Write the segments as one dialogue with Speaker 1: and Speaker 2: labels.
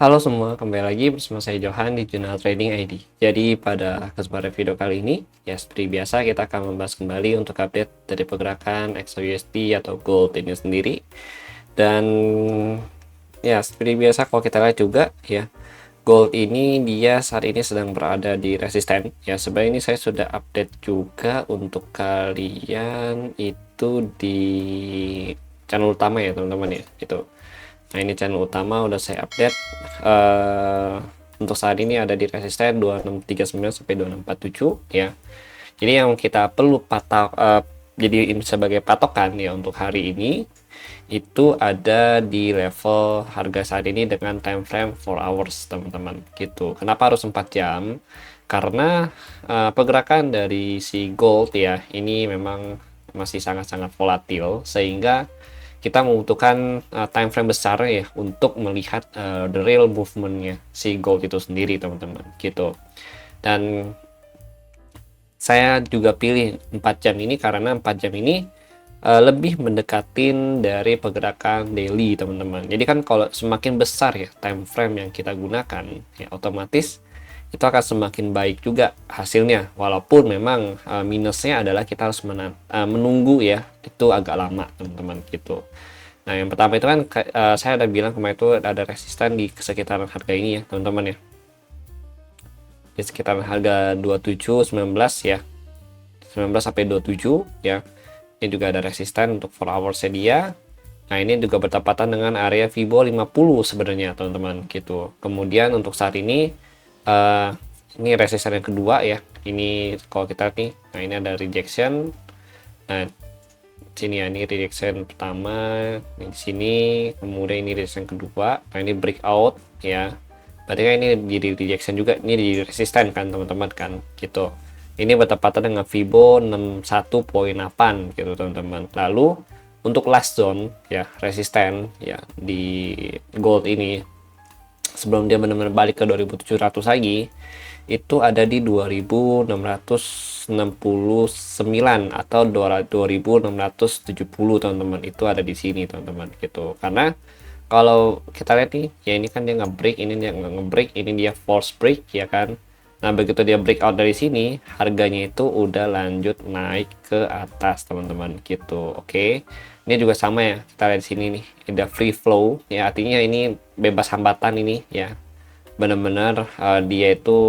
Speaker 1: Halo semua, kembali lagi bersama saya Johan di Jurnal Trading ID. Jadi pada kesempatan video kali ini, ya seperti biasa kita akan membahas kembali untuk update dari pergerakan XAUSD atau Gold ini sendiri. Dan ya seperti biasa kalau kita lihat juga ya, Gold ini dia saat ini sedang berada di resisten. Ya sebenarnya ini saya sudah update juga untuk kalian itu di channel utama ya teman-teman ya, itu. Nah ini channel utama udah saya update. Untuk saat ini ada di resisten 2639 sampai 2647 ya. Jadi yang kita perlu jadi sebagai patokan ya untuk hari ini itu ada di level harga saat ini dengan time frame 4 hours teman-teman gitu. Kenapa harus 4 jam? Karena pergerakan dari si gold ya ini memang masih sangat-sangat volatil, sehingga kita membutuhkan time frame besar ya untuk melihat the real movementnya si gold itu sendiri teman-teman gitu. Dan saya juga pilih 4 jam ini karena 4 jam ini lebih mendekatin dari pergerakan daily teman-teman. Jadi kan kalau semakin besar ya time frame yang kita gunakan ya otomatis itu akan semakin baik juga hasilnya, walaupun memang minusnya adalah kita harus menunggu ya, itu agak lama teman-teman gitu. Nah yang pertama itu kan saya udah bilang kemarin itu ada resisten di sekitaran harga ini ya teman-teman ya, di sekitaran harga 27.19 ya, 19 sampai 27 ya. Ini juga ada resisten untuk 4 hours dia. Nah ini juga bertepatan dengan area Fibo 50 sebenarnya teman-teman gitu. Kemudian untuk saat ini ini resisten yang kedua ya, ini kalau kita nih, nah ini ada rejection. Nah sini ya, ini rejection pertama di sini, kemudian ini rejection kedua. Nah ini breakout ya, berarti kan ini jadi rejection juga, ini di resisten kan teman-teman kan gitu. Ini bertepatan dengan Fibo 61.8 gitu teman-teman. Lalu untuk last zone ya, resisten ya di gold ini sebelum dia benar-benar balik ke 2700 lagi, itu ada di 2669 atau 2670 teman-teman. Itu ada di sini teman-teman gitu. Karena kalau kita lihat nih ya, ini kan dia nge-break, ini dia nggak nge-break, ini dia force break ya kan. Nah begitu dia breakout dari sini, harganya itu udah lanjut naik ke atas teman-teman gitu. Oke, ini juga sama ya, kita lihat di sini nih ada free flow ya, artinya ini bebas hambatan ini ya, benar-benar dia itu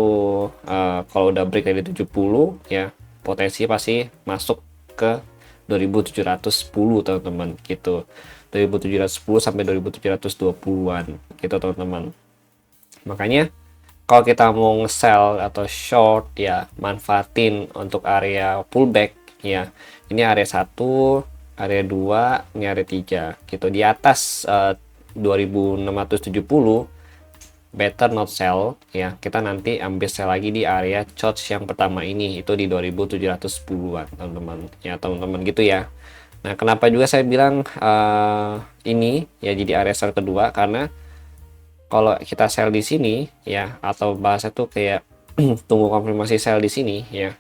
Speaker 1: kalau udah break dari 70 ya, potensi pasti masuk ke 2710 teman-teman gitu, 2710 sampai 2720-an gitu teman-teman. Makanya kalau kita mau nge-sell atau short ya, manfaatin untuk area pullback ya. Ini area 1, area 2, ini area 3 gitu. Di atas 2670 better not sell ya. Kita nanti ambil sell lagi di area short yang pertama ini, itu di 2710-an teman-teman. Ya teman-teman gitu ya. Nah, kenapa juga saya bilang ini ya jadi area sell kedua, karena kalau kita sell di sini ya, atau bahasa tuh kayak tunggu konfirmasi sell di sini ya,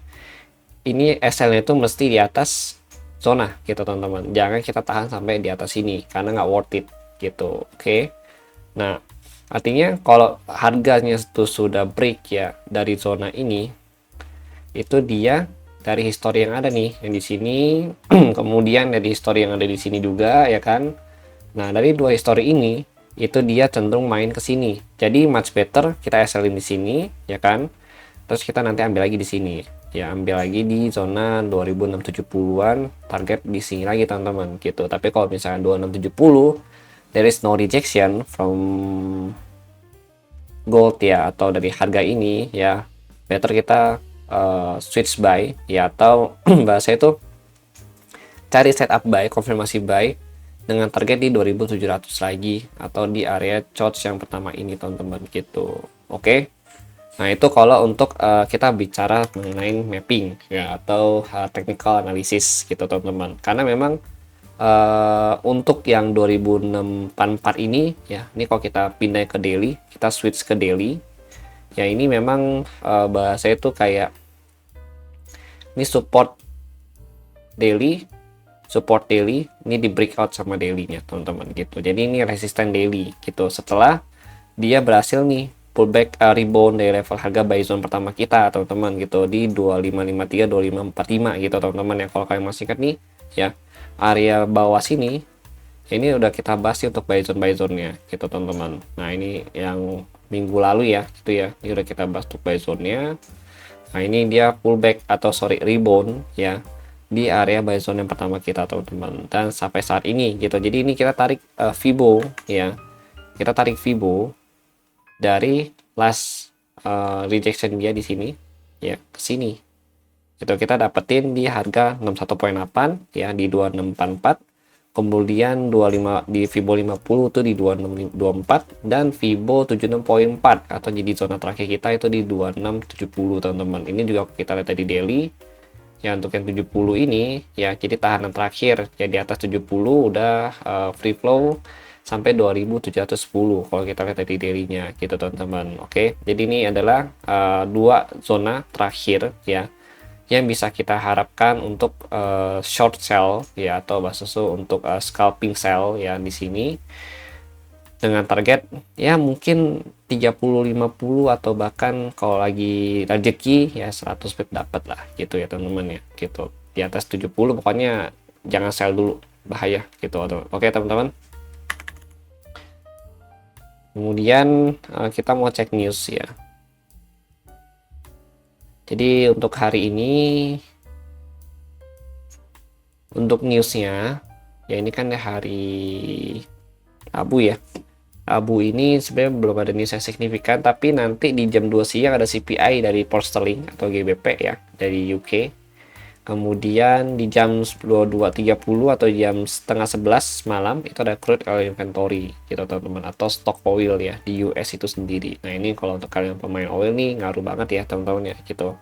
Speaker 1: ini SL-nya itu mesti di atas zona gitu teman-teman. Jangan kita tahan sampai di atas sini karena nggak worth it gitu. Oke. Nah artinya kalau harganya itu sudah break ya dari zona ini, itu dia dari histori yang ada nih yang di sini kemudian dari histori yang ada di sini juga ya kan. Nah dari dua histori ini itu dia cenderung main ke sini. Jadi much better kita SL-in di sini ya kan. Terus kita nanti ambil lagi di sini. Ya ambil lagi di zona 2670-an, target di sini lagi teman-teman gitu. Tapi kalau misalnya 2670 there is no rejection from gold ya, atau dari harga ini ya, better kita switch buy ya, atau bahasa itu cari setup buy, konfirmasi buy dengan target di 2700 lagi atau di area short yang pertama ini teman-teman gitu. Oke. Nah, itu kalau untuk kita bicara mengenai mapping ya, atau technical analysis gitu teman-teman. Karena memang untuk yang 2064 ini ya, ini kalau kita pindah ke daily, kita switch ke daily. Ya ini memang bahasa itu kayak ini support daily, ini di breakout sama daily-nya teman-teman gitu. Jadi ini resisten daily gitu. Setelah dia berhasil nih pullback rebound dari level harga buy zone pertama kita teman-teman gitu di 2553 2545 gitu teman-teman ya. Kalau kalian masih ingat nih ya, area bawah sini ini udah kita bahas sih untuk buy zone-nya gitu teman-teman. Nah ini yang minggu lalu ya gitu ya, ini udah kita bahas untuk buy zone-nya. Nah ini dia pullback atau sorry rebound ya di area buy zone yang pertama kita teman-teman, dan sampai saat ini gitu. Jadi ini kita tarik Fibo ya, kita tarik Fibo dari last rejection dia di sini ya ke sini gitu. Kita dapetin di harga 61.8 ya di 2644, kemudian 25 di Fibo 50 tuh di 2624, dan Fibo 76.4 atau jadi zona terakhir kita itu di 2670 teman-teman. Ini juga kita lihat di daily ya, untuk yang 70 ini ya, jadi tahanan terakhir ya di atas 70 udah free flow sampai 2710 kalau kita lihat di daily-nya gitu teman-teman. Oke, jadi ini adalah dua zona terakhir ya yang bisa kita harapkan untuk short sell ya, atau bahasa untuk scalping sell ya di sini, dengan target ya mungkin 30-50 atau bahkan kalau lagi rezeki ya 100 pip dapat lah gitu ya teman-teman ya gitu. Di atas 70 pokoknya jangan sell dulu, bahaya gitu. Oke teman-teman, kemudian kita mau cek news ya. Jadi untuk hari ini untuk newsnya ya, ini kan hari Rabu ya. Rabu ini sebenarnya belum ada news yang signifikan, tapi nanti di jam 2 siang ada CPI dari Pound Sterling atau GBP ya dari UK. Kemudian di jam 22.30 atau jam setengah 11 malam itu ada crude oil inventory gitu teman-teman, atau stock oil ya di US itu sendiri. Nah ini kalau untuk kalian pemain oil nih ngaruh banget ya teman-teman ya gitu.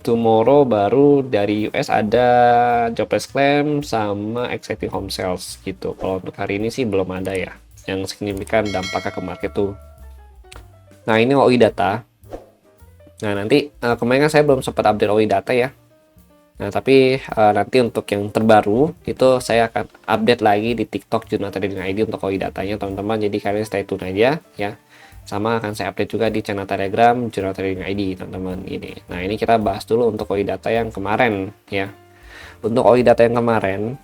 Speaker 1: Tomorrow baru dari US ada jobless claim sama exciting home sales gitu. Kalau untuk hari ini sih belum ada ya yang signifikan dampaknya ke market tuh. Nah ini OI data. Nah nanti kemarin kan saya belum sempat update OI data ya. Nah tapi nanti untuk yang terbaru itu saya akan update lagi di TikTok Jurnal Trading ID untuk OI datanya teman-teman. Jadi kalian stay tune aja ya. Sama akan saya update juga di channel Telegram Jurnal Trading ID teman-teman ini. Nah ini kita bahas dulu untuk OI data yang kemarin ya. Untuk OI data yang kemarin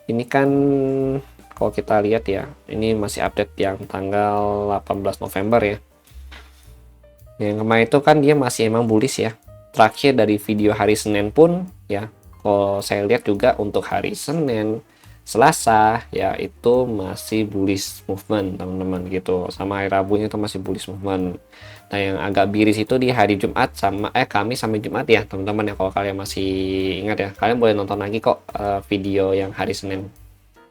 Speaker 1: ini kan kalau kita lihat ya, ini masih update yang tanggal 18 November ya. Yang kemarin itu kan dia masih emang bullish ya. Terakhir dari video hari Senin pun ya, kalau saya lihat juga untuk hari Senin, Selasa ya itu masih bullish movement teman-teman gitu, sama hari Rabunya itu masih bullish movement. Nah yang agak miris itu di hari Jumat sama Kamis sampai Jumat ya teman-teman ya. Kalau kalian masih ingat ya, kalian boleh nonton lagi kok video yang hari Senin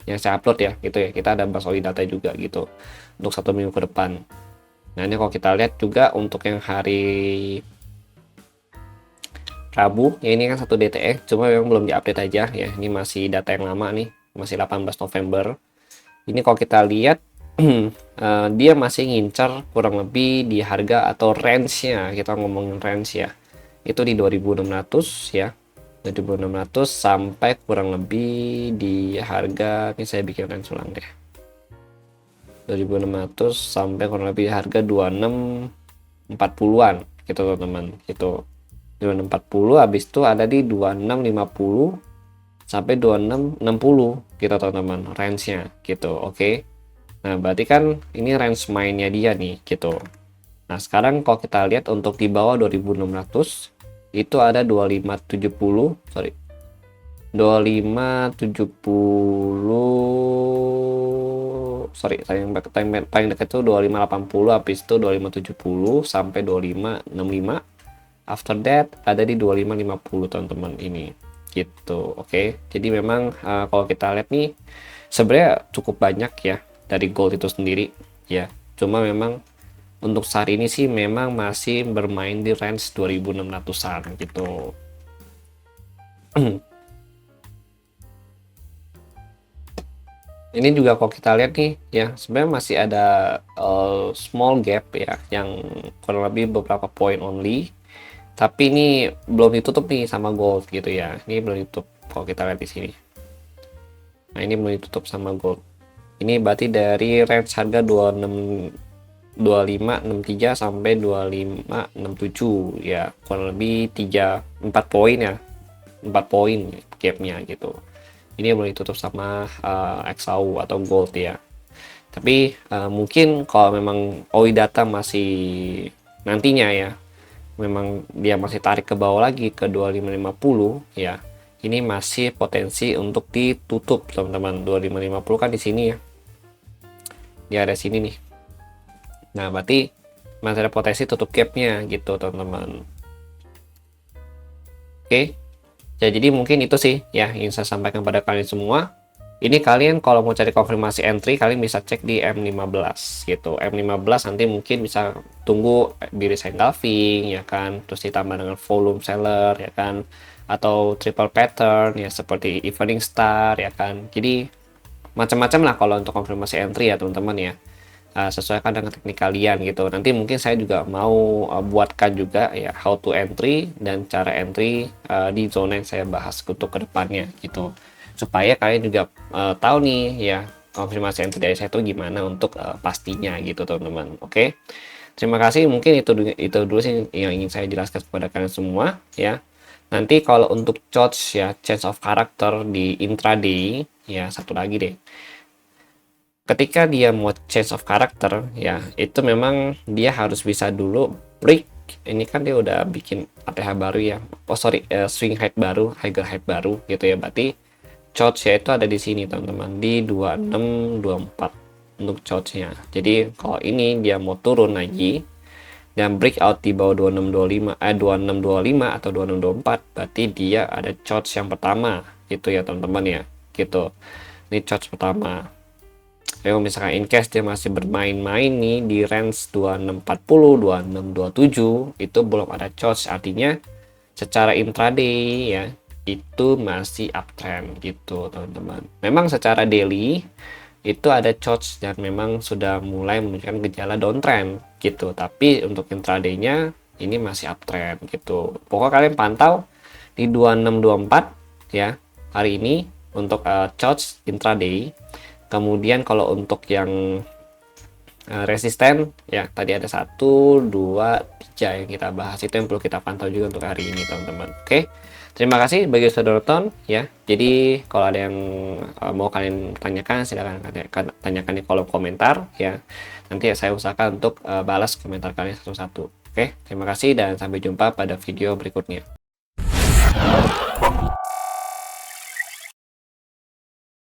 Speaker 1: yang saya upload ya gitu ya. Kita ada bahas OI data juga gitu untuk 1 minggu ke depan. Nah ini kalau kita lihat juga untuk yang hari Rabu ya, ini kan 1 DTE cuma memang belum diupdate aja ya, ini masih data yang lama nih, masih 18 November. Ini kalau kita lihat dia masih ngincar kurang lebih di harga atau range-nya, kita ngomongin range ya, itu di 2600 ya, 2600 sampai kurang lebih di harga, ini saya bikin range ulang deh, 2600 sampai kurang lebih harga 2640-an gitu teman-teman gitu. 2640 habis itu ada di 2650 sampai 2660 gitu teman-teman range-nya gitu. Oke. Nah, berarti kan ini range mainnya dia nih gitu. Nah, sekarang kalau kita lihat untuk di bawah 2600 itu ada 2570, sorry. 2570, sorry, paling dekat itu 2580, habis itu 2570 sampai 2565. After that ada di 2550 teman-teman ini gitu. Oke, jadi memang kalau kita lihat nih sebenarnya cukup banyak ya dari gold itu sendiri ya, cuma memang untuk saat ini sih memang masih bermain di range 2600-an gitu. Ini juga kalau kita lihat nih ya, sebenarnya masih ada small gap ya yang kurang lebih beberapa poin only, tapi ini belum ditutup nih sama gold gitu ya. Ini belum ditutup kalau kita lihat di sini. Nah, ini belum ditutup sama gold. Ini berarti dari range harga 2563 sampai 2567 ya, kurang lebih 4 poin ya. 4 poin gapnya gitu. Ini belum ditutup sama XAU atau gold ya. Tapi mungkin kalau memang OI data masih nantinya ya, memang dia masih tarik ke bawah lagi ke 2550 ya, ini masih potensi untuk ditutup teman-teman. 2550 kan di sini ya, di area sini nih. Nah, berarti masih ada potensi tutup gapnya gitu teman-teman. Oke ya, jadi mungkin itu sih ya yang saya sampaikan pada kalian semua. Ini kalian kalau mau cari konfirmasi entry, kalian bisa cek di M15 gitu. M15 nanti mungkin bisa tunggu di resign engulfing ya kan, terus ditambah dengan volume seller ya kan, atau triple pattern ya seperti evening star ya kan. Jadi macam-macam lah kalau untuk konfirmasi entry ya teman-teman ya. Sesuaikan dengan teknik kalian gitu. Nanti mungkin saya juga mau buatkan juga ya how to entry dan cara entry di zona yang saya bahas untuk kedepannya gitu, supaya kalian juga tahu nih ya konfirmasi entry dari saya itu gimana untuk pastinya gitu teman-teman. Oke, terima kasih, mungkin itu dulu sih yang ingin saya jelaskan kepada kalian semua ya. Nanti kalau untuk charge ya, change of character di intraday ya, satu lagi deh, ketika dia mau change of character ya, itu memang dia harus bisa dulu break. Ini kan dia udah bikin ATH baru ya, swing height baru, higher height baru gitu ya. Berarti charge-nya itu ada di sini teman-teman, di 2624 untuk charge-nya. Jadi kalau ini dia mau turun lagi dan breakout di bawah 2625 atau 2624, berarti dia ada charge yang pertama gitu ya teman-teman ya, gitu. Ini charge pertama. Kalau misalkan in case dia masih bermain-main nih di range 2640, 2627, itu belum ada charge, artinya secara intraday ya itu masih uptrend gitu teman-teman. Memang secara daily itu ada charge dan memang sudah mulai menunjukkan gejala downtrend gitu, tapi untuk intraday-nya ini masih uptrend gitu. Pokoknya kalian pantau di 2624 ya hari ini untuk charge intraday. Kemudian kalau untuk yang resisten ya, tadi ada 1, 2, 3 yang kita bahas, itu yang perlu kita pantau juga untuk hari ini teman-teman. Oke, terima kasih bagi sudah nonton ya. Jadi kalau ada yang mau kalian tanyakan, silahkan tanyakan di kolom komentar ya. Nanti saya usahakan untuk balas komentar kalian satu-satu. Oke, terima kasih dan sampai jumpa pada video berikutnya.